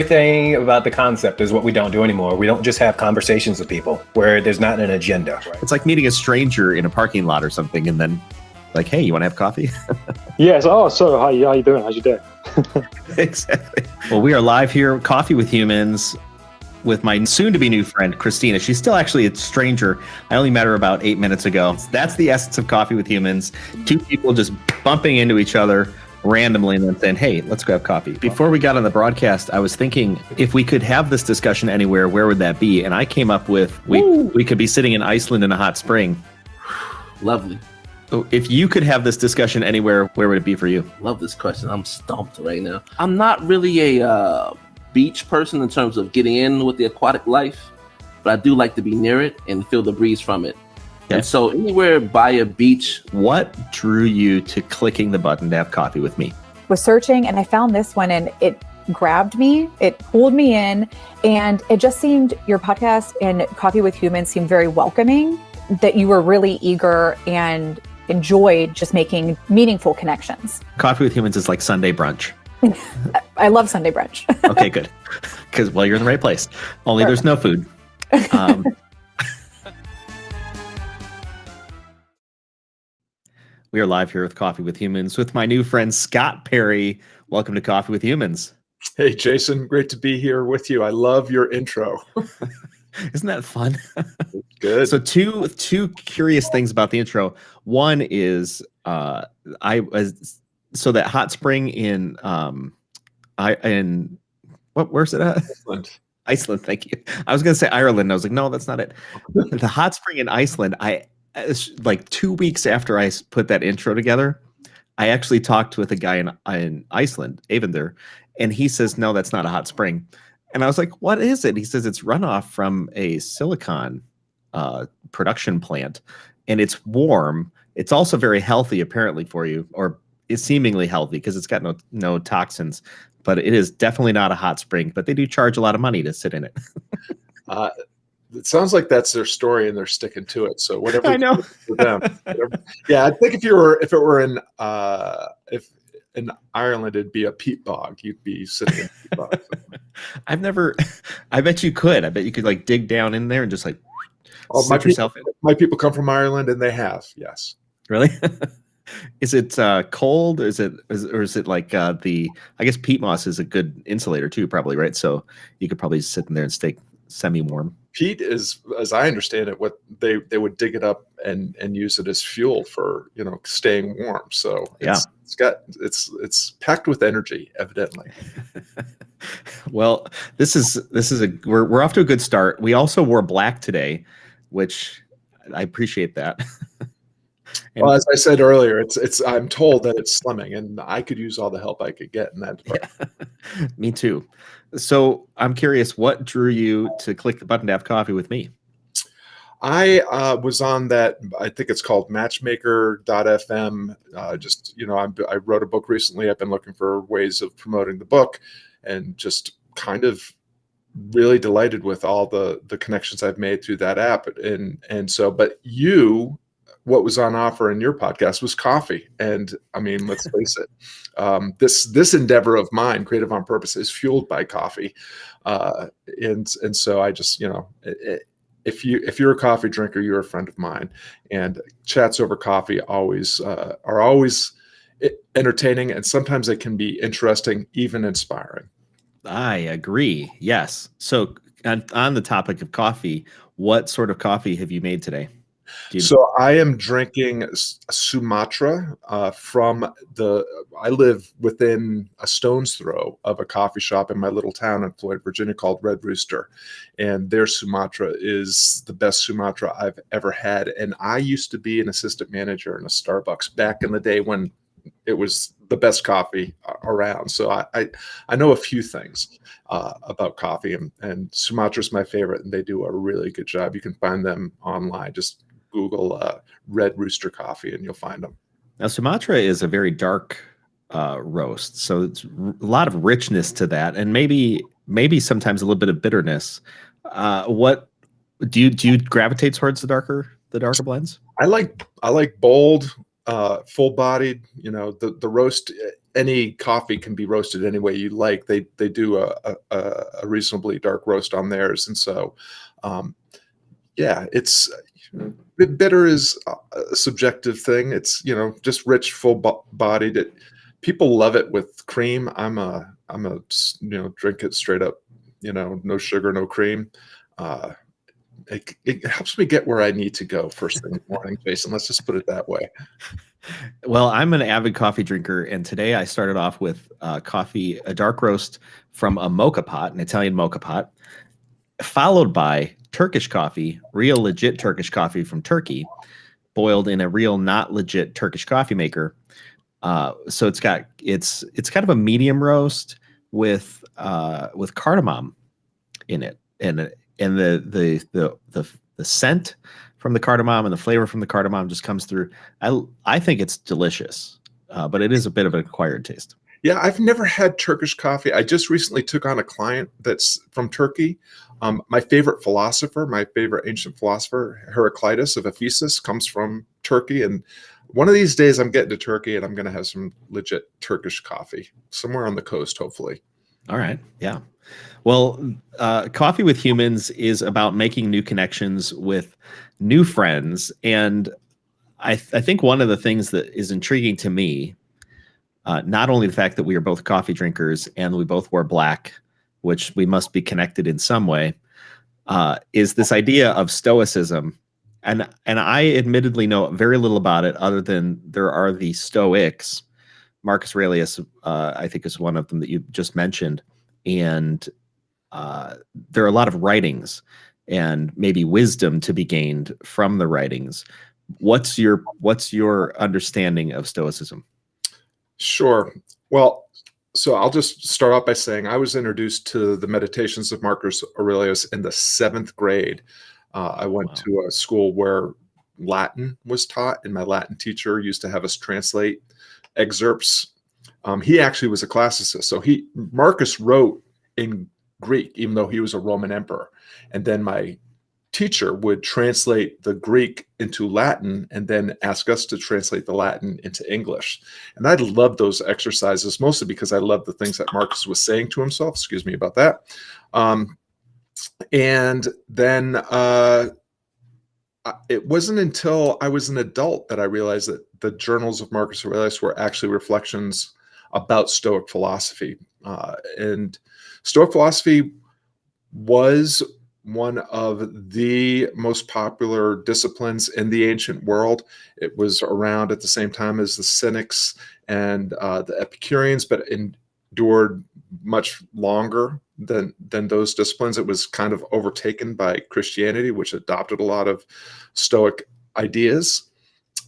thing about the concept is what we don't do anymore. We don't just have conversations with people where there's not an agenda. It's like meeting a stranger in a parking lot or something, and then like, hey, you want to have coffee? Yes. Oh, so how you doing? How's your day? Exactly. Well, we are live here, Coffee with Humans, with my soon-to-be new friend, Christina. She's still actually a stranger. I only met her about 8 minutes ago. That's the essence of Coffee with Humans. Two people just bumping into each other randomly and then saying, hey, let's grab coffee. Before we got on the broadcast, I was thinking if we could have this discussion anywhere, where would that be? And I came up with we could be sitting in Iceland in a hot spring. Lovely. So if you could have this discussion anywhere, where would it be for you? Love this question. I'm stumped right now. I'm not really a beach person in terms of getting in with the aquatic life, but I do like to be near it and feel the breeze from it. Okay. And so anywhere by a beach. What drew you to clicking the button to have coffee with me? Was searching and I found this one and it grabbed me, it pulled me in, and it just seemed, your podcast and Coffee with Humans seemed very welcoming, that you were really eager and enjoyed just making meaningful connections. Coffee with Humans is like Sunday brunch. I love Sunday brunch. Okay, good. Because, well, you're in the right place. Only there's no food. We are live here with Coffee with Humans with my new friend, Scott Perry. Welcome to Coffee with Humans. Hey, Jason. Great to be here with you. I love your intro. Isn't that fun? Good. So two curious things about the intro. One is that hot spring in where's it at? Iceland. Thank you. I was going to say Ireland. I was like, no, that's not it. The hot spring in Iceland. Like 2 weeks after I put that intro together, I actually talked with a guy in Iceland, Eyvindur, and he says, no, that's not a hot spring. And I was like, what is it? He says it's runoff from a silicon production plant, and it's warm. It's also very healthy, apparently, for you, or is seemingly healthy because it's got no toxins. But it is definitely not a hot spring. But they do charge a lot of money to sit in it. It sounds like that's their story, and they're sticking to it. So whatever I know for them. Yeah, I think if it were in Ireland, it'd be a peat bog. You'd be sitting in a peat bog. I bet you could. I bet you could like dig down in there and just like sit yourself in. My people come from Ireland, and they have, yes. Really? Is it cold? Or is it like I guess peat moss is a good insulator too, probably, right? So you could probably sit in there and stay semi-warm. Peat is, as I understand it, what they would dig it up and use it as fuel for, staying warm. So it's packed with energy, evidently. Well, we're off to a good start. We also wore black today, which I appreciate that. Well, as I said earlier, I'm told that it's slimming, and I could use all the help I could get in that department. Yeah. Me too. So I'm curious, what drew you to click the button to have coffee with me? I was on that, I think it's called matchmaker.fm. I wrote a book recently. I've been looking for ways of promoting the book, and just kind of really delighted with all the connections I've made through that app. But what was on offer in your podcast was coffee. And I mean, let's face it, this endeavor of mine, Creative on Purpose, is fueled by coffee. And so I just, if you're a coffee drinker, you're a friend of mine, and chats over coffee are always entertaining. And sometimes they can be interesting, even inspiring. I agree. Yes. So on the topic of coffee, what sort of coffee have you made today? So I am drinking Sumatra I live within a stone's throw of a coffee shop in my little town in Floyd, Virginia called Red Rooster. And their Sumatra is the best Sumatra I've ever had. And I used to be an assistant manager in a Starbucks back in the day when it was the best coffee around. So I know a few things about coffee, and Sumatra is my favorite, and they do a really good job. You can find them online. Just Google Red Rooster Coffee and you'll find them. Now, Sumatra is a very dark roast, so it's a lot of richness to that, and maybe sometimes a little bit of bitterness. What do you gravitate towards the darker blends? I like bold, full-bodied. The roast any coffee can be roasted any way you like. They do a reasonably dark roast on theirs, and so yeah, it's bitter is a subjective thing. It's just rich, full bodied. People love it with cream. I'm a drink it straight up. No sugar, no cream. It helps me get where I need to go first thing in the morning, Jason. Let's just put it that way. Well, I'm an avid coffee drinker, and today I started off with coffee, a dark roast from a mocha pot, an Italian mocha pot, followed by Turkish coffee, real legit Turkish coffee from Turkey, boiled in a real not legit Turkish coffee maker. So it's kind of a medium roast with cardamom in it, and the scent from the cardamom and the flavor from the cardamom just comes through. I think it's delicious, but it is a bit of an acquired taste. Yeah, I've never had Turkish coffee. I just recently took on a client that's from Turkey. My favorite ancient philosopher, Heraclitus of Ephesus, comes from Turkey. And one of these days I'm getting to Turkey and I'm going to have some legit Turkish coffee somewhere on the coast, hopefully. All right. Yeah. Well, Coffee with Humans is about making new connections with new friends. And I think one of the things that is intriguing to me, not only the fact that we are both coffee drinkers and we both wear black, which we must be connected in some way, is this idea of Stoicism. And I admittedly know very little about it other than there are the Stoics. Marcus Aurelius, I think, is one of them that you just mentioned. And there are a lot of writings and maybe wisdom to be gained from the writings. What's your understanding of Stoicism? Sure. Well, so I'll just start off by saying I was introduced to the Meditations of Marcus Aurelius in the 7th grade. I went to a school where Latin was taught, and my Latin teacher used to have us translate excerpts. He actually was a classicist. So Marcus wrote in Greek, even though he was a Roman emperor. And then my teacher would translate the Greek into Latin and then ask us to translate the Latin into English. And I loved those exercises, mostly because I loved the things that Marcus was saying to himself. Excuse me about that. And then it wasn't until I was an adult that I realized that the journals of Marcus Aurelius were actually reflections about Stoic philosophy. And Stoic philosophy was one of the most popular disciplines in the ancient world. It was around at the same time as the Cynics and the Epicureans, but endured much longer than those disciplines. It was kind of overtaken by Christianity, which adopted a lot of Stoic ideas.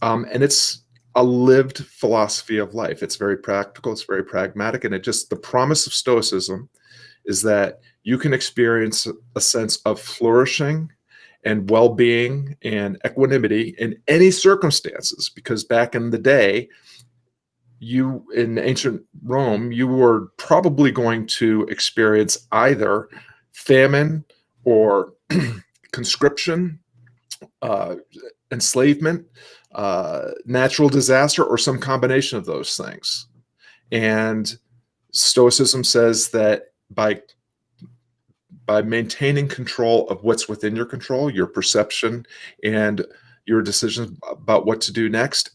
And it's a lived philosophy of life. It's very practical, it's very pragmatic, and the promise of Stoicism is that you can experience a sense of flourishing and well-being and equanimity in any circumstances, because back in the day, in ancient Rome, you were probably going to experience either famine or conscription, enslavement, natural disaster, or some combination of those things. And Stoicism says that by maintaining control of what's within your control, your perception and your decisions about what to do next,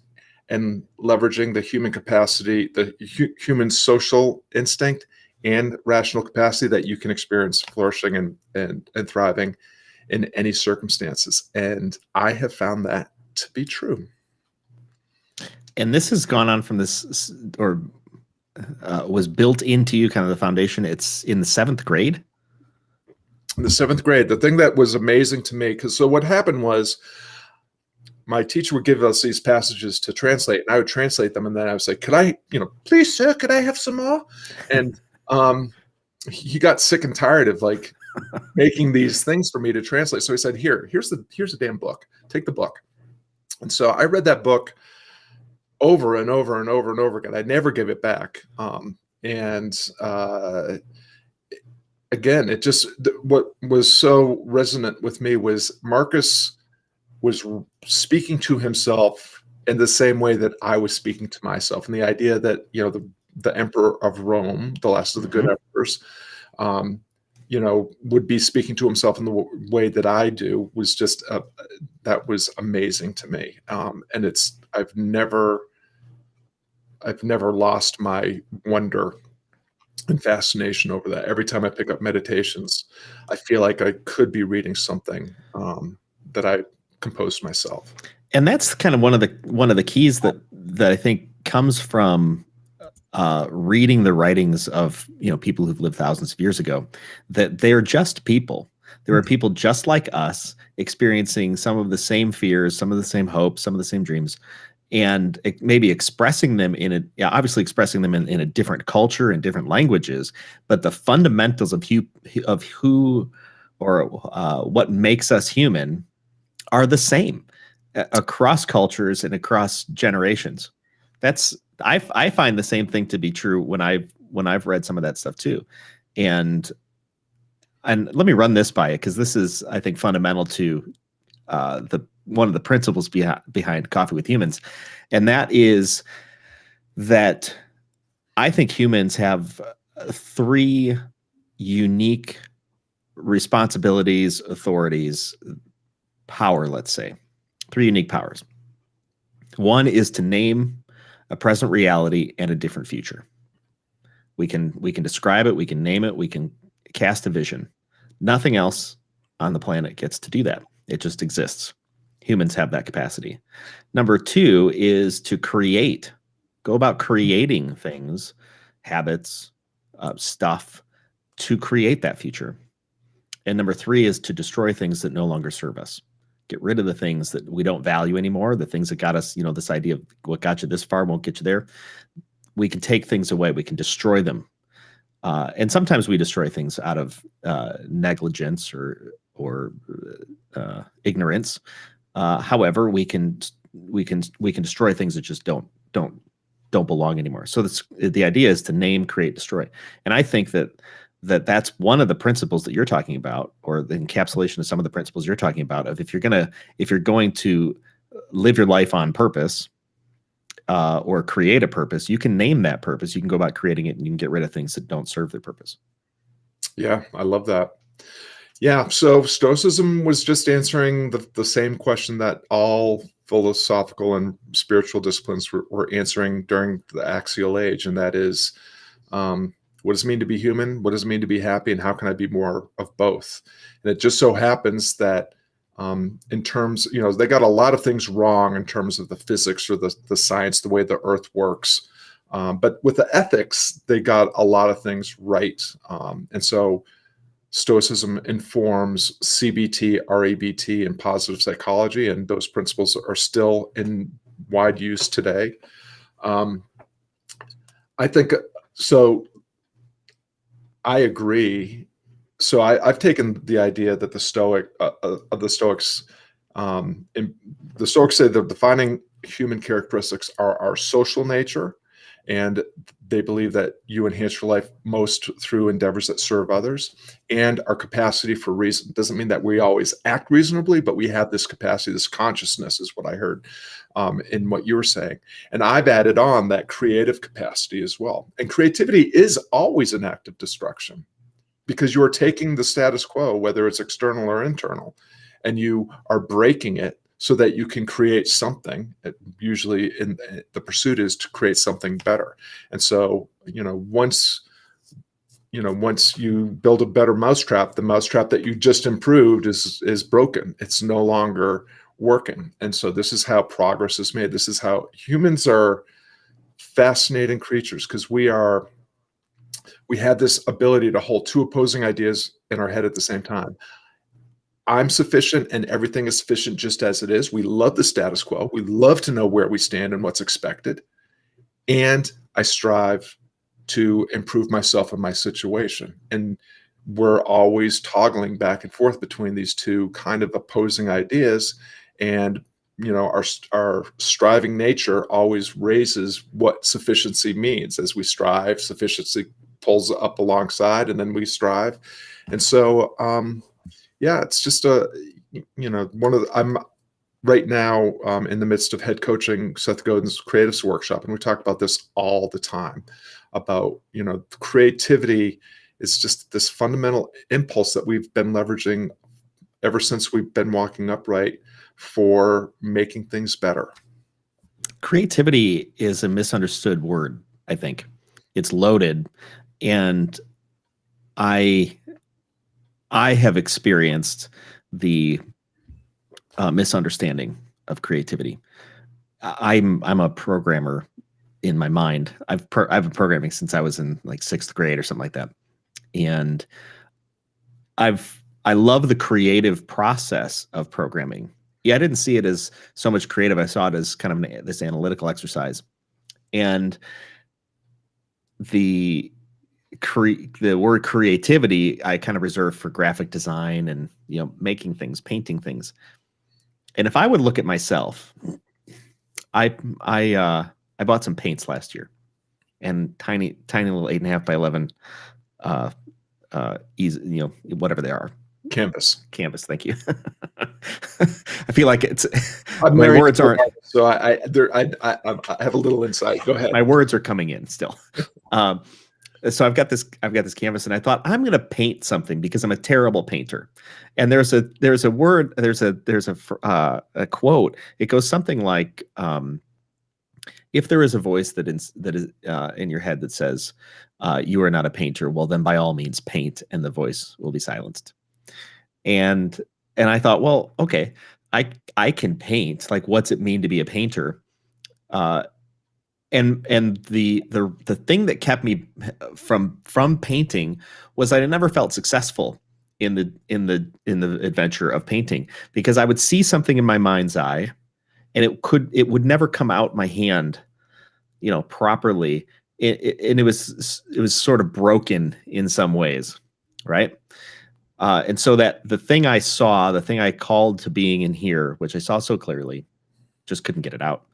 and leveraging the human capacity, the human social instinct and rational capacity, that you can experience flourishing and thriving in any circumstances. And I have found that to be true. And this has gone on from this, or was built into you, kind of the foundation. It's in the 7th grade. In the 7th grade, the thing that was amazing to me, so what happened was my teacher would give us these passages to translate, and I would translate them, and then I would say, "Could I, please, sir, could I have some more?" And he got sick and tired of making these things for me to translate. So he said, here's a damn book. Take the book. And so I read that book over and over and over and over again. I never gave it back. Again, what was so resonant with me was Marcus was speaking to himself in the same way that I was speaking to myself. And the idea that, the Emperor of Rome, the last of the good emperors, would be speaking to himself in the way that I do, was just that was amazing to me. And I've never lost my wonder and fascination over that. Every time I pick up meditations, I feel like I could be reading something that I composed myself. And that's kind of one of the keys that I think comes from reading the writings of people who've lived thousands of years ago, that they're just people. There are people just like us experiencing some of the same fears, some of the same hopes, some of the same dreams, and maybe expressing them obviously expressing them in a different culture and different languages, but the fundamentals of who or what makes us human are the same across cultures and across generations. I find the same thing to be true when I've read some of that stuff too. And let me run this by you, because this is, I think, fundamental to one of the principles behind Coffee with Humans. And that is that I think humans have 3 unique responsibilities, authorities, power, let's say. 3 unique powers. One is to name a present reality and a different future. We can describe it, we can name it, we can cast a vision. Nothing else on the planet gets to do that. It just exists. Humans have that capacity. Number 2 is to go about creating things, habits, stuff, to create that future. And number 3 is to destroy things that no longer serve us. Get rid of the things that we don't value anymore, the things that got us, this idea of what got you this far won't get you there. We can take things away. We can destroy them. And sometimes we destroy things out of negligence or ignorance. However, we can destroy things that just don't belong anymore. So the idea is to name, create, destroy. And I think that's one of the principles that you're talking about, or the encapsulation of some of the principles you're talking about, of if you're going to live your life on purpose, or create a purpose, you can name that purpose, you can go about creating it, and you can get rid of things that don't serve their purpose. Yeah, I love that. Yeah, so Stoicism was just answering the same question that all philosophical and spiritual disciplines were answering during the axial age, and that is, what does it mean to be human? What does it mean to be happy? And how can I be more of both? And it just so happens that in terms, they got a lot of things wrong in terms of the physics or the science, the way the earth works. But with the ethics, they got a lot of things right. And so Stoicism informs CBT, REBT, and positive psychology, and those principles are still in wide use today. I think so. I agree. So I've taken the idea that the Stoics, the Stoics say the defining human characteristics are our social nature, and they believe that you enhance your life most through endeavors that serve others, and our capacity for reason. Doesn't mean that we always act reasonably, but we have this capacity, this consciousness is what I heard in what you were saying. And I've added on that creative capacity as well. And creativity is always an act of destruction, because you are taking the status quo, whether it's external or internal, and you are breaking it so that you can create something. Usually the pursuit is to create something better. And so, once you build a better mousetrap, the mousetrap that you just improved is broken. It's no longer working. And so this is how progress is made. This is how humans are fascinating creatures, because we have this ability to hold 2 opposing ideas in our head at the same time. I'm sufficient and everything is sufficient just as it is. We love the status quo. We love to know where we stand and what's expected. And I strive to improve myself and my situation. And we're always toggling back and forth between these 2 kind of opposing ideas. And, our striving nature always raises what sufficiency means. As we strive, sufficiency pulls up alongside, and then we strive. And so, yeah, it's just right now in the midst of head coaching Seth Godin's Creatives Workshop, and we talk about this all the time about, creativity is just this fundamental impulse that we've been leveraging ever since we've been walking upright for making things better. Creativity is a misunderstood word, I think. It's loaded, and I have experienced the misunderstanding of creativity. I'm a programmer in my mind. I've been programming since I was in like 6th grade or something like that, and I love the creative process of programming. Yeah, I didn't see it as so much creative. I saw it as kind of this analytical exercise, and the word creativity I kind of reserve for graphic design and making things, painting things. And if I would look at myself, I bought some paints last year, and tiny little 8.5 by 11, easy, whatever they are. Canvas. Thank you. I feel like it's my words aren't. So I have a little insight. Go ahead. My words are coming in still. So I've got this canvas, and I thought I'm going to paint something because I'm a terrible painter. And there's a quote. It goes something like, if there is a voice that is in your head that says you are not a painter, well then by all means paint, and the voice will be silenced. And I thought, well, okay, I can paint. Like, what's it mean to be a painter? And the thing that kept me from painting was I never felt successful in the adventure of painting, because I would see something in my mind's eye, and it would never come out my hand, properly. And it was sort of broken in some ways, right? And so that the thing I saw, the thing I called to being in here, which I saw so clearly, just couldn't get it out.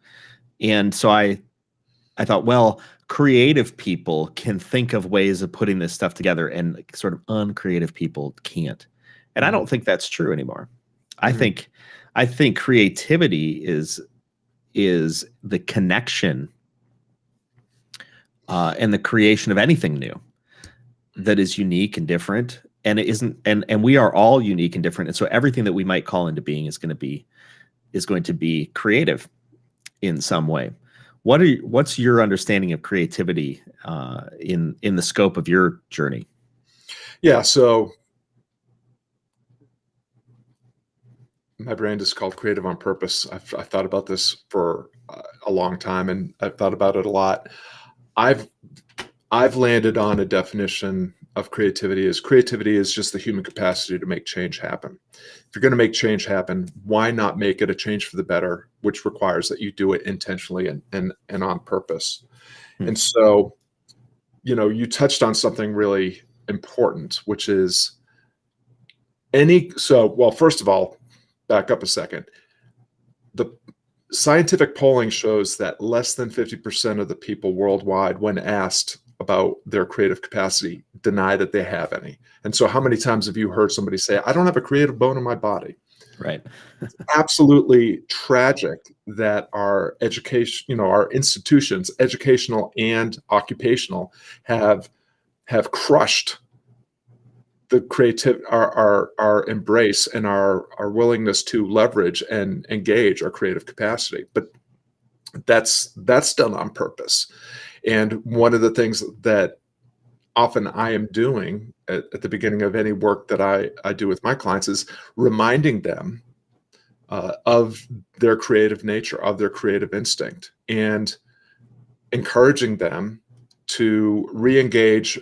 And so I thought, well, creative people can think of ways of putting this stuff together, and sort of uncreative people can't. And I don't think that's true anymore. Mm-hmm. I think creativity is the connection and the creation of anything new that is unique and different. And it isn't, and we are all unique and different. And so everything that we might call into being is going to be creative in some way. What's your understanding of creativity in the scope of your journey? Yeah, so my brand is called Creative on Purpose. I've thought about this for a long time, and I've thought about it a lot. I've landed on a definition of creativity is just the human capacity to make change happen. If you're going to make change happen, why not make it a change for the better, which requires that you do it intentionally and on purpose. And so, you touched on something really important, which is first of all, back up a second. The scientific polling shows that less than 50% of the people worldwide, when asked about their creative capacity, deny that they have any. And so how many times have you heard somebody say, I don't have a creative bone in my body? Right. It's absolutely tragic that our education, our institutions, educational and occupational, have crushed the creative, our embrace and our willingness to leverage and engage our creative capacity. But that's done on purpose. And one of the things that often I am doing at the beginning of any work that I do with my clients is reminding them of their creative nature, of their creative instinct, and encouraging them to re-engage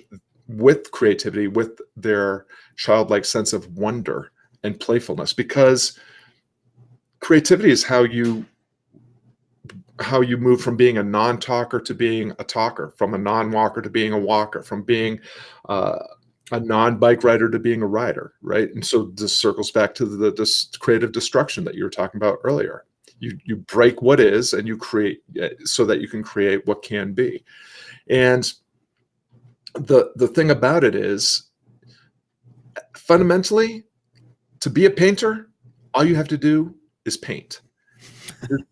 with creativity, with their childlike sense of wonder and playfulness, because creativity is how you move from being a non-talker to being a talker, from a non-walker to being a walker, from being a non-bike rider to being a rider, right? And so this circles back to this creative destruction that you were talking about earlier. You break what is, and you create so that you can create what can be. And the thing about it is, fundamentally, to be a painter, all you have to do is paint.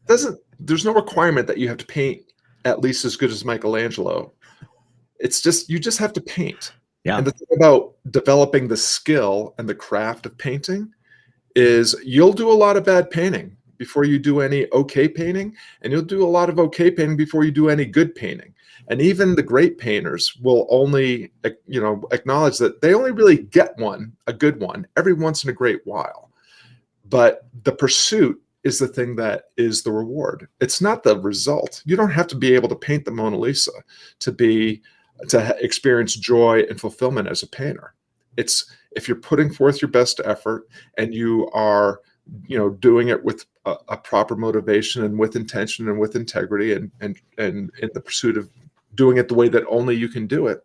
There's no requirement that you have to paint at least as good as Michelangelo. It's just, you just have to paint. Yeah. And the thing about developing the skill and the craft of painting is you'll do a lot of bad painting before you do any okay painting, and you'll do a lot of okay painting before you do any good painting. And even the great painters will only, acknowledge that they only really get a good one, every once in a great while. But the pursuit is the thing that is the reward. It's not the result. You don't have to be able to paint the Mona Lisa to experience joy and fulfillment as a painter. It's if you're putting forth your best effort and you are, doing it with a proper motivation and with intention and with integrity and in the pursuit of doing it the way that only you can do it,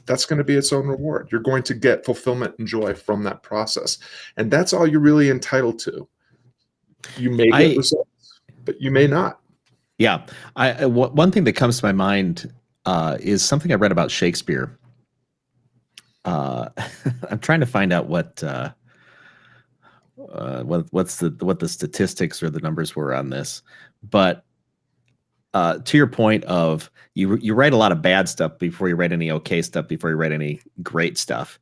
that's going to be its own reward. You're going to get fulfillment and joy from that process. And that's all you're really entitled to. You may get results, but you may not. Yeah. One thing that comes to my mind is something I read about Shakespeare. I'm trying to find out what the statistics or the numbers were on this, but to your point of you write a lot of bad stuff before you write any okay stuff, before you write any great stuff,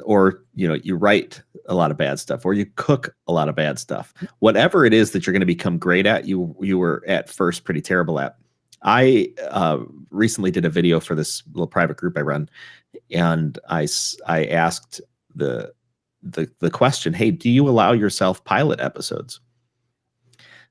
or you write a lot of bad stuff, or you cook a lot of bad stuff. Whatever it is that you're going to become great at, you were at first pretty terrible at. I recently did a video for this little private group I run, and I asked the question, hey, do you allow yourself pilot episodes?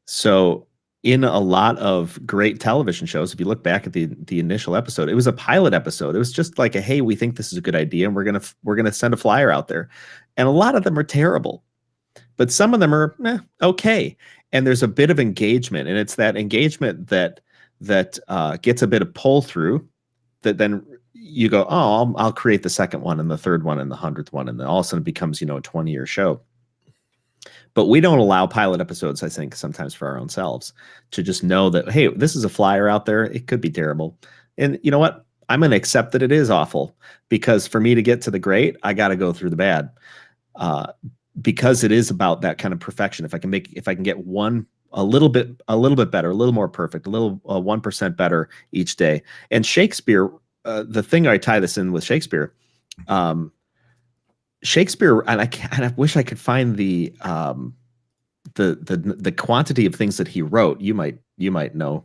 So in a lot of great television shows, if you look back at the initial episode, it was a pilot episode. It was just like a, hey, we think this is a good idea, and we're gonna send a flyer out there. And a lot of them are terrible, but some of them are okay. And there's a bit of engagement, and it's that engagement that gets a bit of pull through, that then you go, oh, I'll create the second one and the third one and the 100th one, and then all of a sudden it becomes a 20-year show. But we don't allow pilot episodes, I think, sometimes for our own selves, to just know that, hey, this is a flyer out there. It could be terrible. And you know what? I'm going to accept that it is awful, because for me to get to the great, I got to go through the bad, because it is about that kind of perfection. If I can get a little bit better, a little more perfect, a little 1% better each day. And Shakespeare, the thing I tie this in with Shakespeare, Shakespeare, and I wish I could find the quantity of things that he wrote. You might know.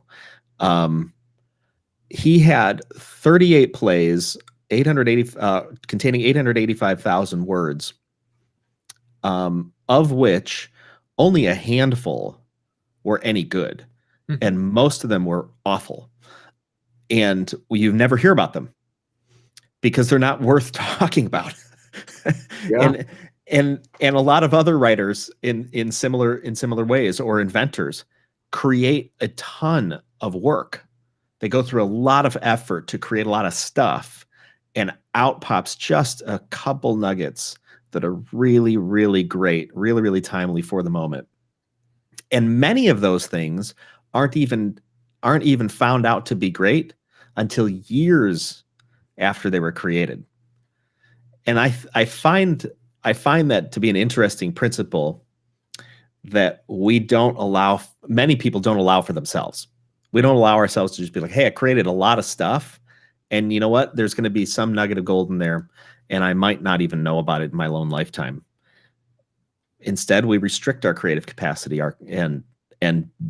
He had 38 plays, containing 885,000 words, of which only a handful were any good, and most of them were awful. And you never hear about them because they're not worth talking about. Yeah. And a lot of other writers in similar ways, or inventors, create a ton of work. They go through a lot of effort to create a lot of stuff, and out pops just a couple nuggets that are really, really great, really, really timely for the moment. And many of those things aren't even found out to be great until years after they were created. And I find that to be an interesting principle that many people don't allow for themselves. We don't allow ourselves to just be like, hey, I created a lot of stuff, and you know what? There's going to be some nugget of gold in there, and I might not even know about it in my own lifetime. Instead, we restrict our creative capacity and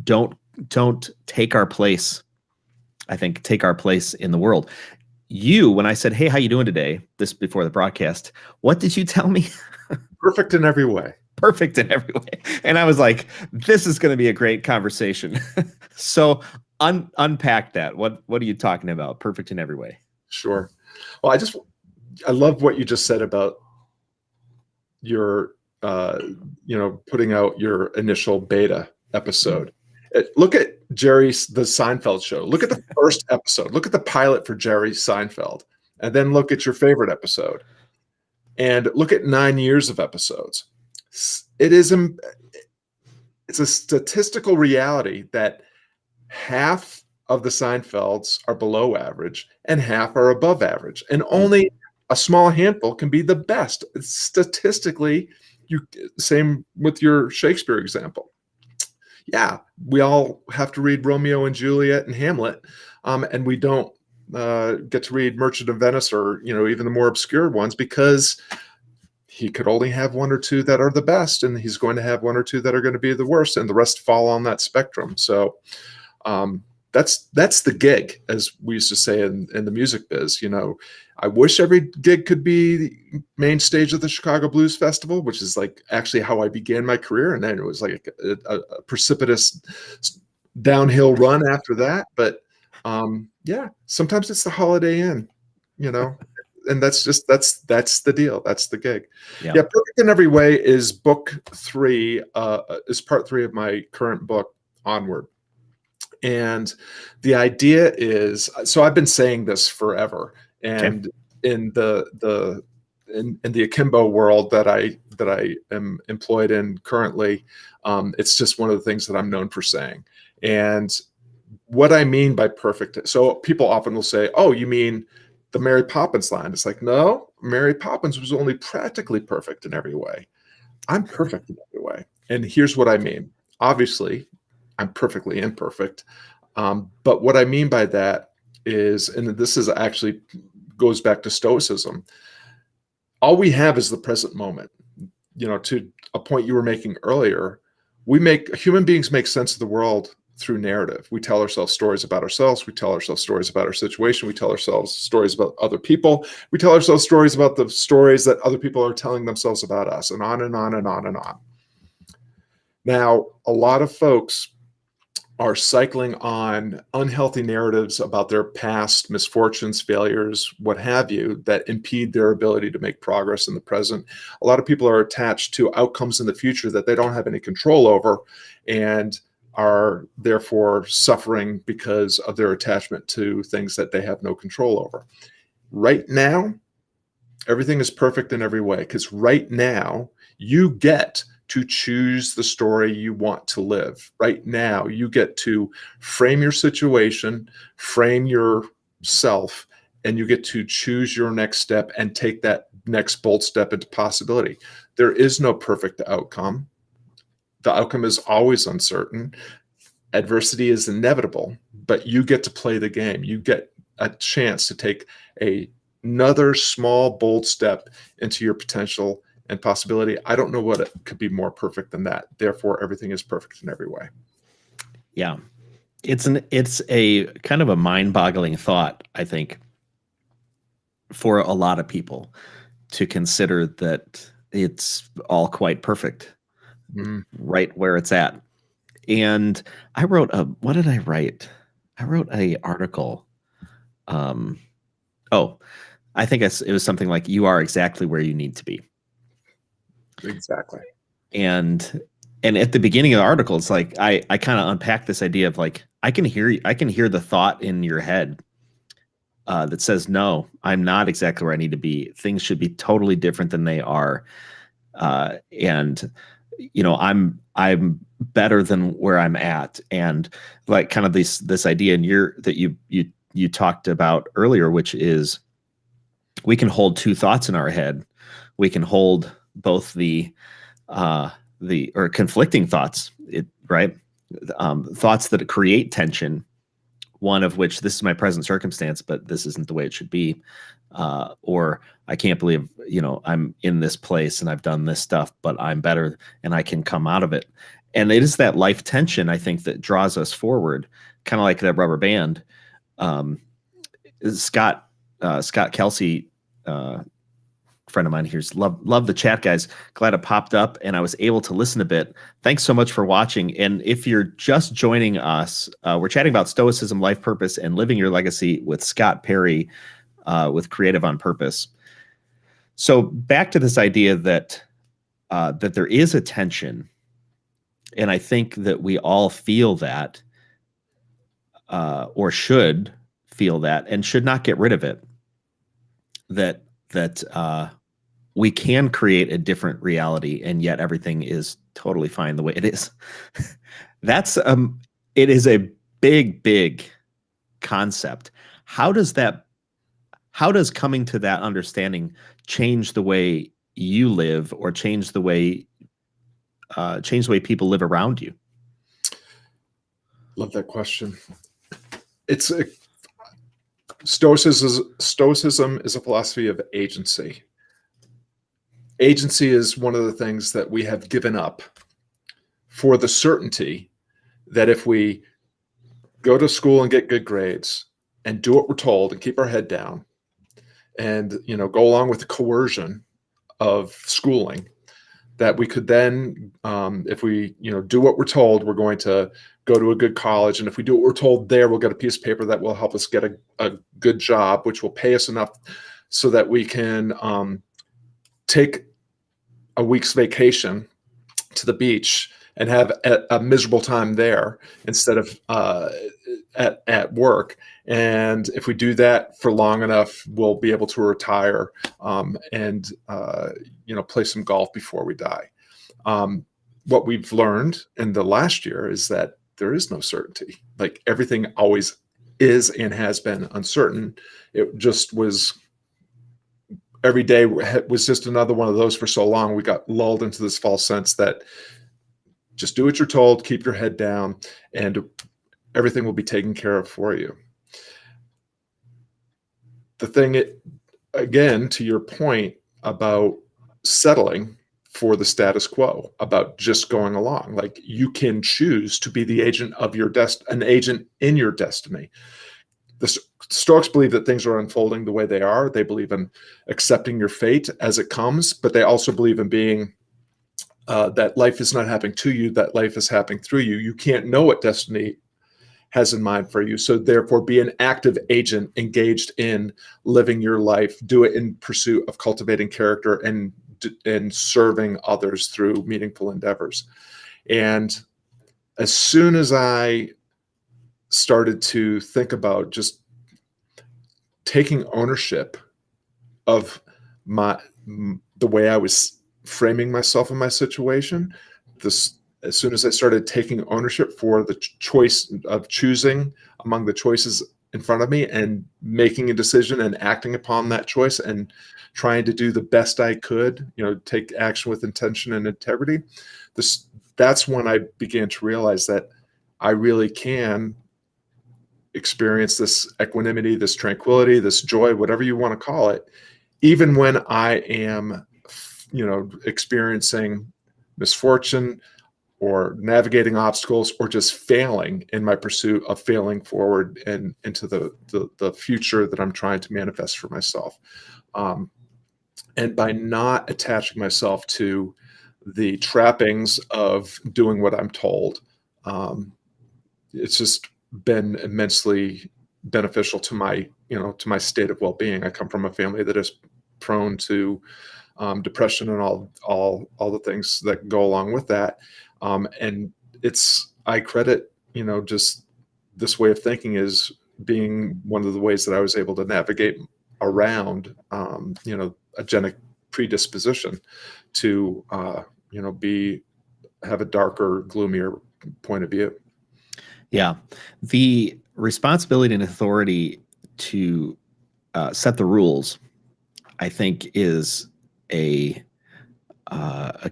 don't take our place. I think take our place in the world. When I said, hey, how you doing today? This before the broadcast, what did you tell me? Perfect in every way. Perfect in every way. And I was like, this is going to be a great conversation. So unpack that. What are you talking about? Perfect in every way. Sure. Well, I love what you just said about your, putting out your initial beta episode. Look at the Seinfeld show. Look at the first episode. Look at the pilot for Jerry Seinfeld, and then look at your favorite episode, and look at 9 years of episodes. It's a statistical reality that half of the Seinfelds are below average and half are above average, and only a small handful can be the best. Statistically, same with your Shakespeare example. Yeah, we all have to read Romeo and Juliet and Hamlet, and we don't get to read Merchant of Venice or even the more obscure ones, because he could only have one or two that are the best, and he's going to have one or two that are going to be the worst, and the rest fall on that spectrum. So that's the gig, as we used to say in the music biz. I wish every gig could be the main stage of the Chicago Blues Festival, which is like actually how I began my career, and then it was like a precipitous downhill run after that. But yeah, sometimes it's the Holiday Inn, and that's the deal. That's the gig. Yeah, Perfect in Every Way is book 3, is part 3 of my current book, Onward. And the idea is, so I've been saying this forever, and in the akimbo world that I am employed in currently, it's just one of the things that I'm known for saying. And what I mean by perfect, so people often will say, "Oh, you mean the Mary Poppins line?" It's like, no, Mary Poppins was only practically perfect in every way. I'm perfect in every way. And here's what I mean. Obviously, I'm perfectly imperfect. But what I mean by that is, and this is actually goes back to Stoicism, all we have is the present moment. To a point you were making earlier, human beings make sense of the world through narrative. We tell ourselves stories about ourselves. We tell ourselves stories about our situation. We tell ourselves stories about other people. We tell ourselves stories about the stories that other people are telling themselves about us, and on and on and on and on. Now, a lot of folks are cycling on unhealthy narratives about their past misfortunes, failures, what have you, that impede their ability to make progress in the present. A lot of people are attached to outcomes in the future that they don't have any control over, and are therefore suffering because of their attachment to things that they have no control over. Right now, everything is perfect in every way, because right now you get to choose the story you want to live. Right now, you get to frame your situation, frame yourself, and you get to choose your next step and take that next bold step into possibility. There is no perfect outcome. The outcome is always uncertain. Adversity is inevitable, but you get to play the game. You get a chance to take another small, bold step into your potential and possibility. I don't know what it could be more perfect than that. Therefore, everything is perfect in every way. Yeah. It's a kind of a mind-boggling thought, I think, for a lot of people to consider that it's all quite perfect right where it's at. And I wrote what did I write? I wrote a article. I think it was something like, "You are exactly where you need to be." Exactly. And at the beginning of the article, it's like I kind of unpack this idea of like, I can hear the thought in your head that says, "No, I'm not exactly where I need to be. Things should be totally different than they are." And I'm better than where I'm at. And like kind of this idea that you talked about earlier, which is we can hold two thoughts in our head. We can hold both the conflicting thoughts, right? Thoughts that create tension. One of which, this is my present circumstance, but this isn't the way it should be. Or I can't believe, I'm in this place and I've done this stuff, but I'm better and I can come out of it. And it is that life tension, I think, that draws us forward, kind of like that rubber band. Scott Kelsey, friend of mine here's love the chat, guys. Glad it popped up and I was able to listen a bit. Thanks so much for watching. And if you're just joining us, we're chatting about Stoicism, life purpose, and living your legacy with Scott Perry with Creative on Purpose. So back to this idea that there is a tension, and I think that we all feel that, or should feel that, and should not get rid of it. That we can create a different reality, and yet everything is totally fine the way it is. It is a big concept. How does coming to that understanding change the way you live, or change the way people live around you? Love that question. It's Stoicism is a philosophy of agency. Agency is one of the things that we have given up for the certainty that if we go to school and get good grades and do what we're told and keep our head down and, go along with the coercion of schooling, that we could then, if we, do what we're told, we're going to go to a good college. And if we do what we're told there, we'll get a piece of paper that will help us get a good job, which will pay us enough so that we can take a week's vacation to the beach and have a miserable time there instead of at work. And if we do that for long enough, we'll be able to retire and play some golf before we die. What we've learned in the last year is that there is no certainty. Like, everything always is and has been uncertain. It just was, every day was just another one of those for so long. We got lulled into this false sense that just do what you're told, keep your head down, and everything will be taken care of for you. The thing, again, to your point about settling for the status quo, about just going along, like, you can choose to be the agent of your an agent in your destiny. The Stoics believe that things are unfolding the way they are. They believe in accepting your fate as it comes, but they also believe in being that life is not happening to you, that life is happening through you. You can't know what destiny has in mind for you. So therefore, be an active agent engaged in living your life. Do it in pursuit of cultivating character and serving others through meaningful endeavors. And as soon as I started to think about just taking ownership of the way I was framing myself in my situation, as soon as I started taking ownership for the choice of choosing among the choices in front of me and making a decision and acting upon that choice and trying to do the best I could, take action with intention and integrity, that's when I began to realize that I really can experience this equanimity, this tranquility, this joy, whatever you want to call it, even when I am, experiencing misfortune or navigating obstacles or just failing in my pursuit of failing forward and into the future that I'm trying to manifest for myself. And by not attaching myself to the trappings of doing what I'm told, it's just been immensely beneficial to my state of well-being. I come from a family that is prone to depression and all the things that go along with that. And I credit, just this way of thinking as being one of the ways that I was able to navigate around, a genetic predisposition to, have a darker, gloomier point of view. Yeah. The responsibility and authority to set the rules, I think, is a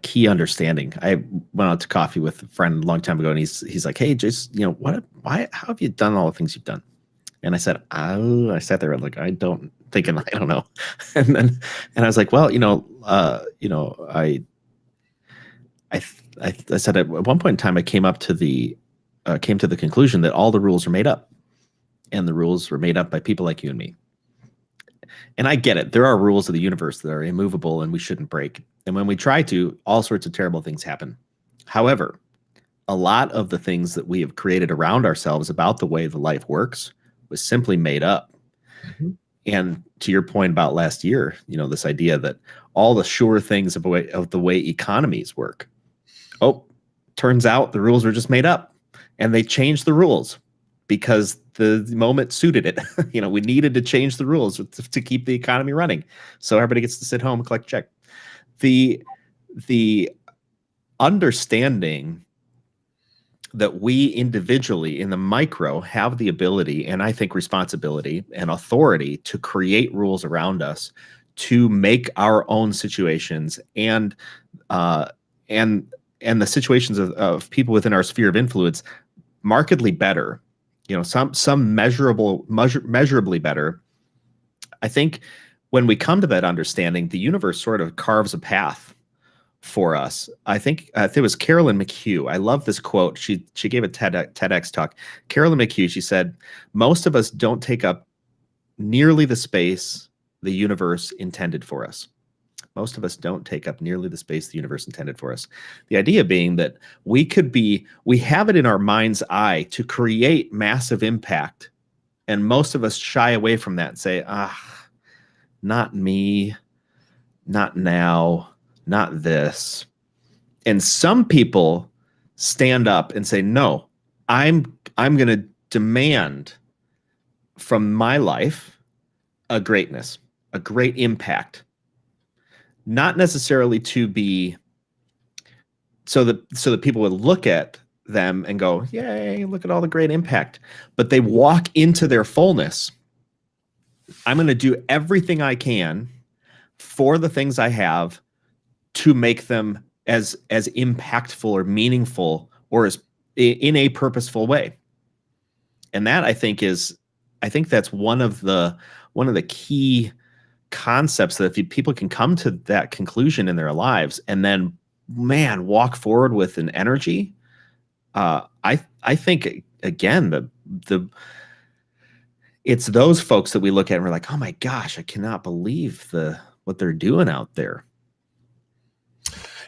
key understanding. I went out to coffee with a friend a long time ago, and he's like, "Hey, just how have you done all the things you've done?" And I said, I sat there like, I don't know. and I was like, well, I said at one point in time, I came to the conclusion that all the rules are made up, and the rules were made up by people like you and me. And I get it. There are rules of the universe that are immovable and we shouldn't break. And when we try to, all sorts of terrible things happen. However, a lot of the things that we have created around ourselves about the way the life works was simply made up. Mm-hmm. And to your point about last year, this idea that all the sure things of the way economies work. Oh, turns out the rules were just made up, and they changed the rules because the moment suited it. We needed to change the rules to keep the economy running. So everybody gets to sit home and collect a check. The understanding that we individually in the micro have the ability, and I think responsibility and authority, to create rules around us, to make our own situations and the situations of people within our sphere of influence markedly better, some measurably better, I think when we come to that understanding, the universe sort of carves a path for us. I think it was Carolyn McHugh. I love this quote. She gave a TEDx talk. Carolyn McHugh, she said, most of us don't take up nearly the space the universe intended for us. Most of us don't take up nearly the space the universe intended for us. The idea being that we have it in our mind's eye to create massive impact. And most of us shy away from that and say, not me, not now, not this. And some people stand up and say, no, I'm going to demand from my life a greatness, a great impact. Not necessarily to be so that people would look at them and go, yay, look at all the great impact. But they walk into their fullness. I'm going to do everything I can for the things I have to make them as impactful or meaningful or as in a purposeful way. And that I think that's one of the key concepts that if people can come to that conclusion in their lives and then, man, walk forward with an energy. I think again, it's those folks that we look at and we're like, oh my gosh, I cannot believe what they're doing out there.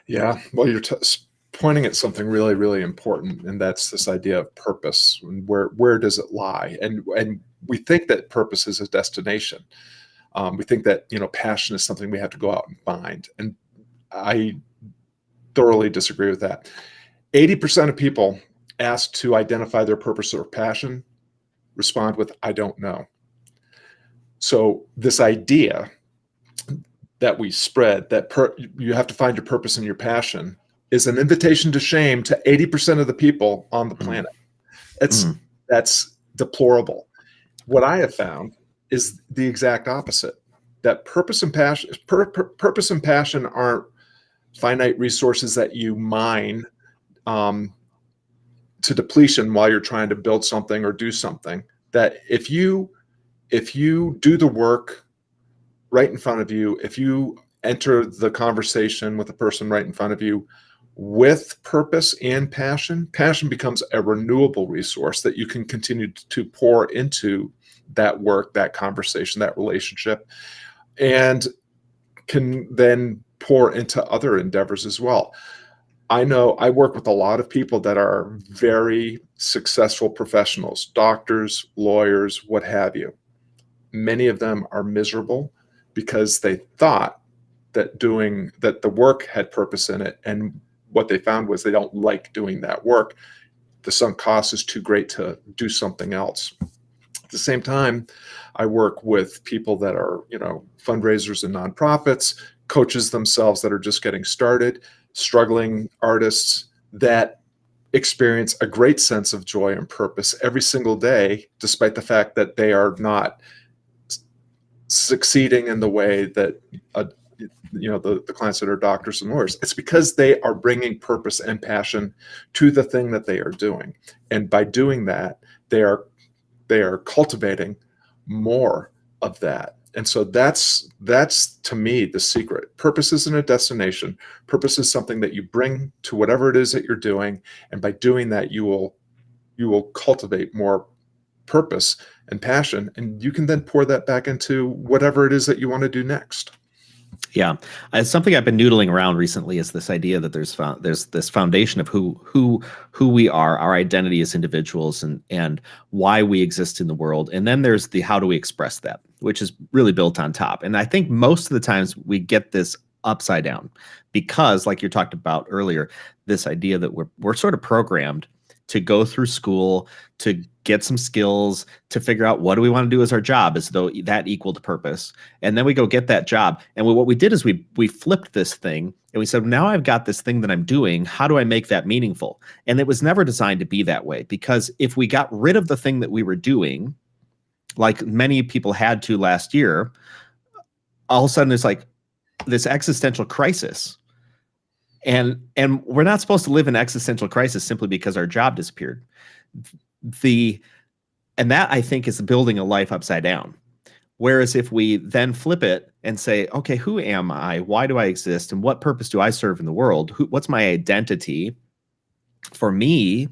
Yeah, well, you're pointing at something really, really important, and that's this idea of purpose. Where does it lie? And we think that purpose is a destination. We think that passion is something we have to go out and find, and I thoroughly disagree with that. 80% of people asked to identify their purpose or passion respond with, I don't know. So this idea that we spread that you have to find your purpose and your passion is an invitation to shame to 80% of the people on the planet. That's deplorable. What I have found is the exact opposite. That purpose and passion aren't finite resources that you mine to depletion while you're trying to build something or do something. That if you do the work right in front of you, if you enter the conversation with the person right in front of you with purpose and passion becomes a renewable resource that you can continue to pour into that work, that conversation, that relationship, and can then pour into other endeavors as well. I know I work with a lot of people that are very successful professionals, doctors, lawyers, what have you. Many of them are miserable because they thought that the work had purpose in it, and what they found was they don't like doing that work. The sunk cost is too great to do something else. At the same time, I work with people that are, fundraisers and nonprofits, coaches themselves that are just getting started, struggling artists that experience a great sense of joy and purpose every single day, despite the fact that they are not succeeding in the way that the clients that are doctors and lawyers. It's because they are bringing purpose and passion to the thing that they are doing, and by doing that, they are cultivating more of that. And so that's to me the secret. Purpose isn't a destination. Purpose is something that you bring to whatever it is that you're doing, and by doing that, you will cultivate more purpose and passion, and you can then pour that back into whatever it is that you want to do next. Yeah, something I've been noodling around recently is this idea that there's this foundation of who we are, our identity as individuals, and why we exist in the world, and then there's the how do we express that, which is really built on top. And I think most of the times we get this upside down because, like you talked about earlier, this idea that we're sort of programmed to go through school, to get some skills, to figure out what do we want to do as our job, as though that equaled purpose. And then we go get that job. And what we did is we flipped this thing and we said, now I've got this thing that I'm doing. How do I make that meaningful? And it was never designed to be that way, because if we got rid of the thing that we were doing, like many people had to last year, all of a sudden there's like this existential crisis. And we're not supposed to live in existential crisis simply because our job disappeared. and that I think is building a life upside down. Whereas if we then flip it and say, okay, who am I? Why do I exist? And what purpose do I serve in the world? What's my identity? For me,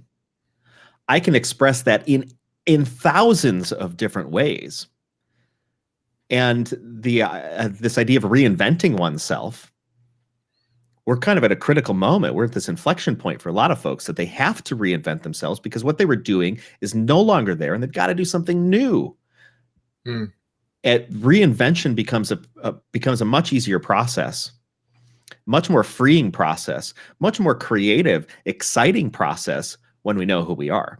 I can express that in thousands of different ways. And this idea of reinventing oneself, we're kind of at a critical moment. We're at this inflection point for a lot of folks that they have to reinvent themselves because what they were doing is no longer there, and they've got to do something new. Reinvention becomes a much easier process, much more freeing process, much more creative, exciting process when we know who we are.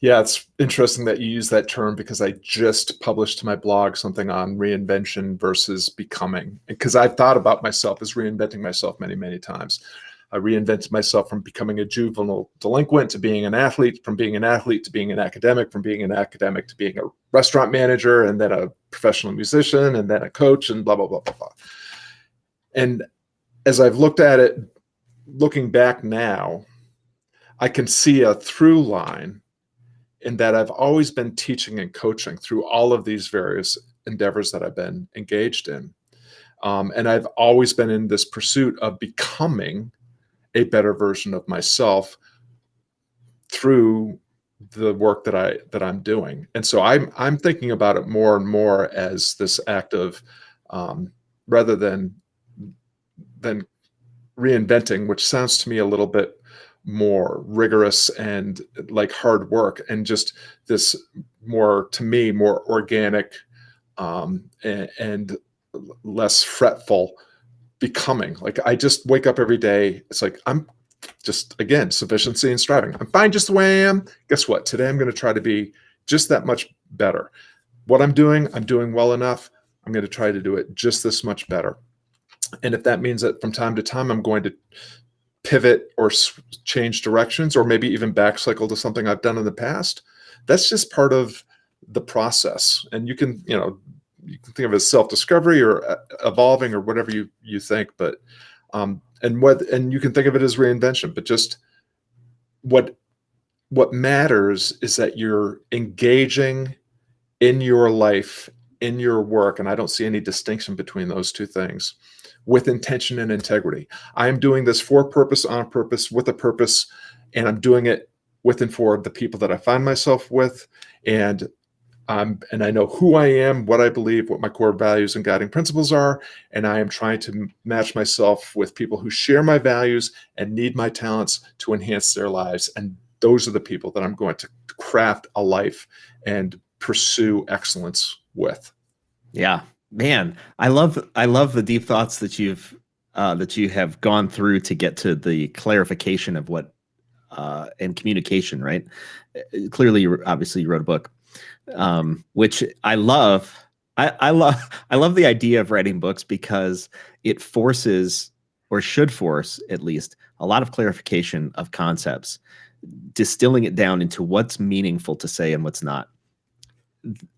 Yeah, it's interesting that you use that term because I just published to my blog something on reinvention versus becoming. Because I've thought about myself as reinventing myself many, many times. I reinvented myself from becoming a juvenile delinquent to being an athlete, from being an athlete to being an academic, from being an academic to being a restaurant manager, and then a professional musician, and then a coach, and blah, blah, blah, blah, blah. And as I've looked at it, looking back now, I can see a through line in that I've always been teaching and coaching through all of these various endeavors that I've been engaged in. And I've always been in this pursuit of becoming a better version of myself through the work that I'm doing. And so I'm thinking about it more and more as this act of rather than reinventing, which sounds to me a little bit more rigorous and like hard work, and just this more, to me, more organic and less fretful becoming. Like I just wake up every day. It's like, I'm just, again, sufficiency and striving. I'm fine just the way I am. Guess what? Today I'm going to try to be just that much better. What I'm doing well enough. I'm going to try to do it just this much better. And if that means that from time to time I'm going to pivot or change directions, or maybe even backcycle to something I've done in the past, that's just part of the process. And you can think of it as self-discovery or evolving or whatever you think, but and you can think of it as reinvention. But just what matters is that you're engaging in your life, in your work, and I don't see any distinction between those two things, with intention and integrity. I am doing this for purpose, on purpose, with a purpose, and I'm doing it with and for the people that I find myself with, and I know who I am, what I believe, what my core values and guiding principles are, and I am trying to match myself with people who share my values and need my talents to enhance their lives. And those are the people that I'm going to craft a life and pursue excellence with. Yeah, man, I love the deep thoughts that you have gone through to get to the clarification of what and communication, right? Clearly, obviously, you wrote a book, which I love. I love the idea of writing books because it forces, or should force at least, a lot of clarification of concepts, distilling it down into what's meaningful to say and what's not.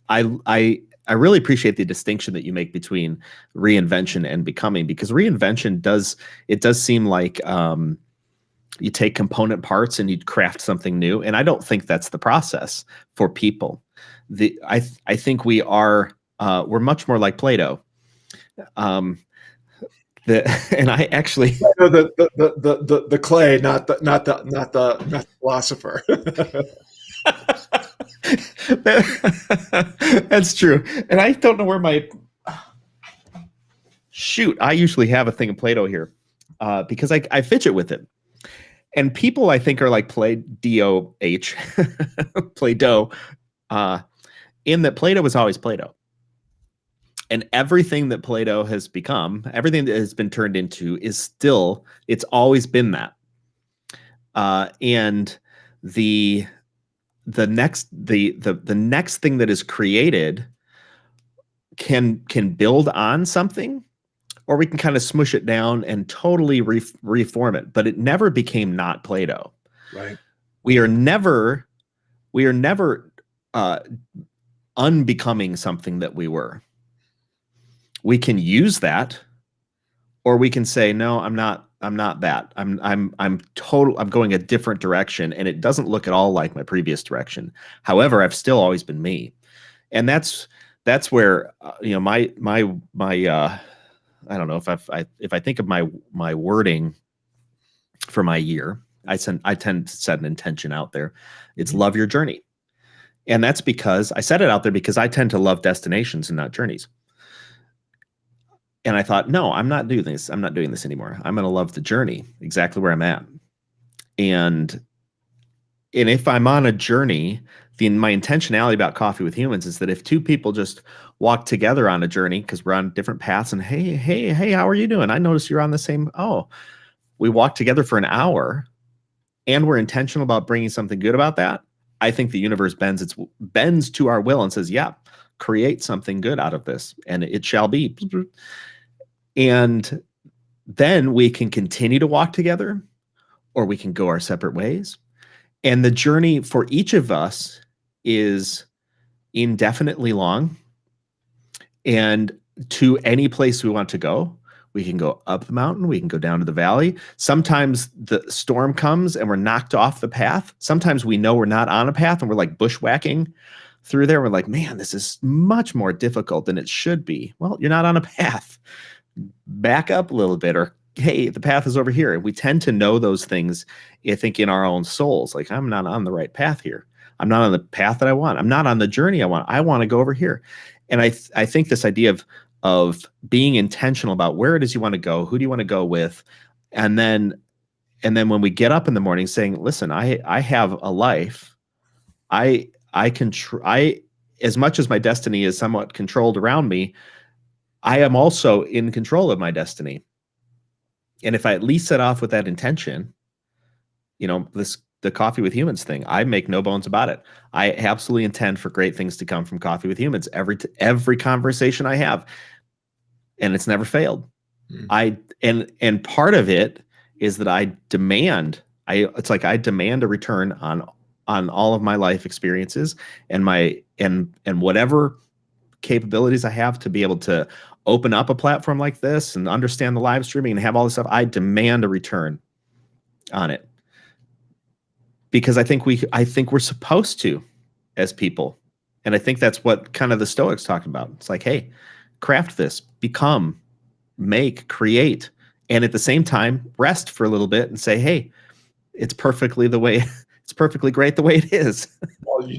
I really appreciate the distinction that you make between reinvention and becoming, because reinvention does seem like you take component parts and you craft something new, and I don't think that's the process for people. I think we're much more like Plato. And I actually the clay, not the philosopher. That's true. And I don't know where I usually have a thing of Play-Doh here because I fidget with it. And people, I think, are like Play-Doh, Play-Doh, in that Play-Doh was always Play-Doh. And everything that Play-Doh has become, everything that has been turned into it's always been that. And the next thing that is created can build on something, or we can kind of smush it down and totally reform it. But it never became not Play-Doh. Right. We are never unbecoming something that we were. We can use that, or we can say, no, I'm not that. I'm going a different direction, and it doesn't look at all like my previous direction. However, I've still always been me. And that's where my I don't know, if I think of my wording for my year, I tend to set an intention out there. It's love your journey. And that's because I set it out there because I tend to love destinations and not journeys. And I thought, no, I'm not doing this. I'm not doing this anymore. I'm going to love the journey, exactly where I'm at. And if I'm on a journey, my intentionality about Coffee with Humans is that if two people just walk together on a journey, because we're on different paths, and hey, how are you doing? I noticed you're on the same. Oh, we walk together for an hour, and we're intentional about bringing something good about that. I think the universe bends to our will and says, yeah, create something good out of this, and it shall be. And then we can continue to walk together, or we can go our separate ways. And the journey for each of us is indefinitely long. And to any place we want to go, we can go up the mountain, we can go down to the valley. Sometimes the storm comes and we're knocked off the path. Sometimes we know we're not on a path and we're like bushwhacking through there. We're like, man, this is much more difficult than it should be. Well, you're not on a path. Back up a little bit, or hey, the path is over here. And we tend to know those things, I think, in our own souls. Like, I'm not on the right path here. I'm not on the path that I want. I'm not on the journey I want. I want to go over here. And I think this idea of being intentional about where it is you want to go, who do you want to go with, and then when we get up in the morning saying, listen, I have a life. I can try, as much as my destiny is somewhat controlled around me, I am also in control of my destiny. And if I at least set off with that intention, the Coffee with Humans thing, I make no bones about it. I absolutely intend for great things to come from Coffee with Humans. Every conversation I have, and it's never failed. And part of it is that I demand a return on all of my life experiences and whatever capabilities I have to be able to open up a platform like this and understand the live streaming and have all this stuff. I demand a return on it, because I think we're supposed to, as people. And I think that's what kind of the Stoics talking about. It's like, hey, craft this, become, make, create, and at the same time rest for a little bit and say, hey, it's perfectly great the way it is. Well,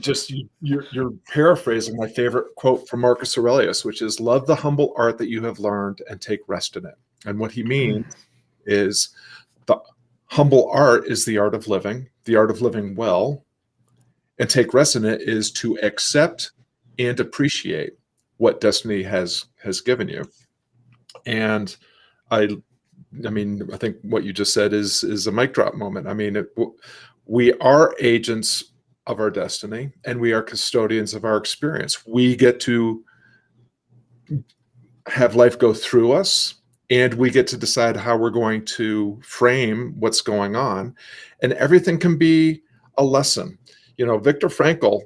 you're paraphrasing my favorite quote from Marcus Aurelius, which is, love the humble art that you have learned and take rest in it. And what he means is the humble art is the art of living well, and take rest in it is to accept and appreciate what destiny has given you. And I think what you just said is a mic drop moment. I mean, we are agents of our destiny, and we are custodians of our experience. We get to have life go through us, and we get to decide how we're going to frame what's going on. And everything can be a lesson. Viktor Frankl,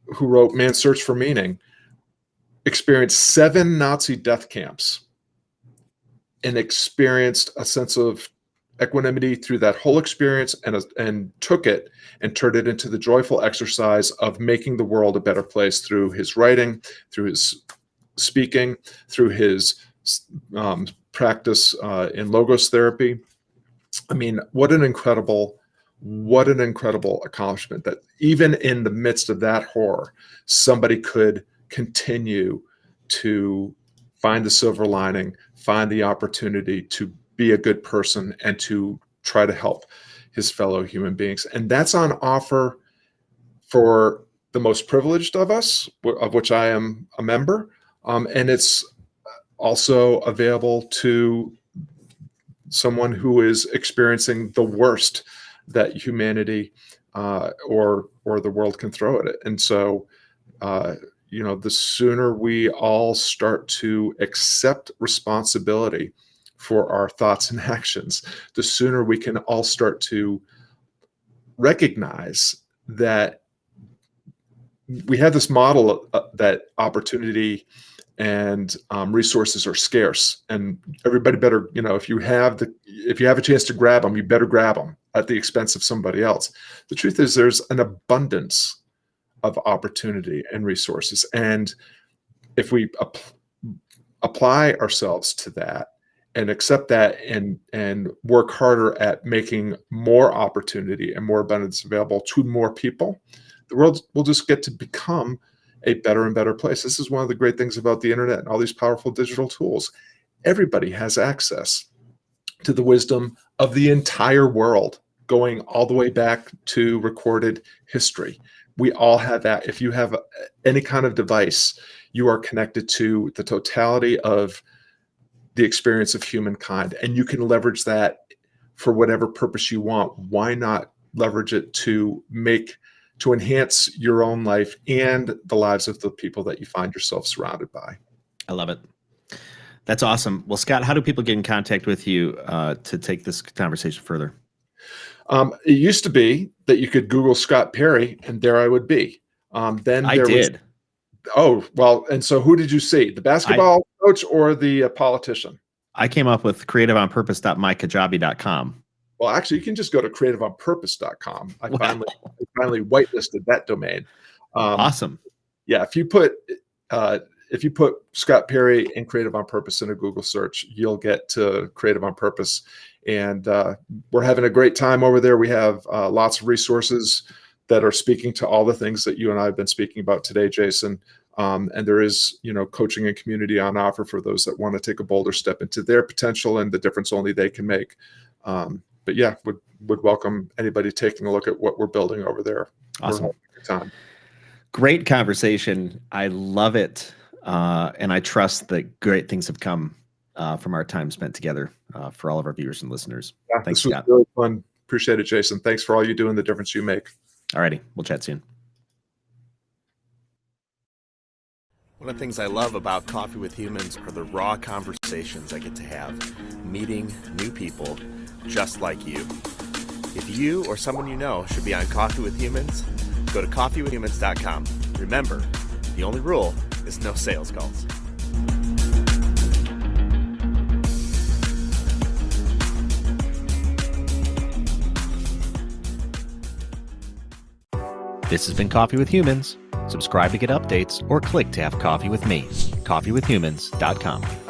who wrote Man's Search for Meaning, experienced 7 Nazi death camps and experienced a sense of equanimity through that whole experience, and took it and turned it into the joyful exercise of making the world a better place through his writing, through his speaking, through his practice in logos therapy. I mean, what an incredible accomplishment, that even in the midst of that horror, somebody could continue to find the silver lining, find the opportunity to be a good person and to try to help his fellow human beings. And that's on offer for the most privileged of us, of which I am a member. And it's also available to someone who is experiencing the worst that humanity or the world can throw at it. And so, the sooner we all start to accept responsibility for our thoughts and actions, the sooner we can all start to recognize that we have this model that opportunity and resources are scarce, and everybody better, if you have a chance to grab them, you better grab them at the expense of somebody else. The truth is there's an abundance of opportunity and resources, and if we apply ourselves to that and accept that and work harder at making more opportunity and more abundance available to more people, the world will just get to become a better and better place. This is one of the great things about the internet and all these powerful digital tools. Everybody has access to the wisdom of the entire world, going all the way back to recorded history. We all have that. If you have any kind of device, you are connected to the totality of the experience of humankind, and you can leverage that for whatever purpose you want. Why not leverage it to enhance your own life and the lives of the people that you find yourself surrounded by? I love it. That's awesome. Well, Scott, how do people get in contact with you to take this conversation further? It used to be that you could Google Scott Perry, and there I would be. Then I did. Oh, well, and so who did you see? The basketball coach or the politician? I came up with creativeonpurpose.mykajabi.com. Well, actually, you can just go to creativeonpurpose.com. I finally whitelisted that domain. Awesome. Yeah, if you put Scott Perry and Creative on Purpose in a Google search, you'll get to Creative on Purpose. And we're having a great time over there. We have lots of resources that are speaking to all the things that you and I have been speaking about today, Jason. And there is, coaching and community on offer for those that want to take a bolder step into their potential and the difference only they can make. But yeah, would welcome anybody taking a look at what we're building over there. Awesome. We're having a good time. Great conversation. I love it. And I trust that great things have come from our time spent together for all of our viewers and listeners. Yeah, thanks, this was Scott. really fun. Appreciate it, Jason. Thanks for all you do and the difference you make. All righty. We'll chat soon. One of the things I love about Coffee with Humans are the raw conversations I get to have, meeting new people just like you. If you or someone you know should be on Coffee with Humans, go to coffeewithhumans.com. Remember, the only rule is no sales calls. This has been Coffee with Humans. Subscribe to get updates or click to have coffee with me. coffeewithhumans.com.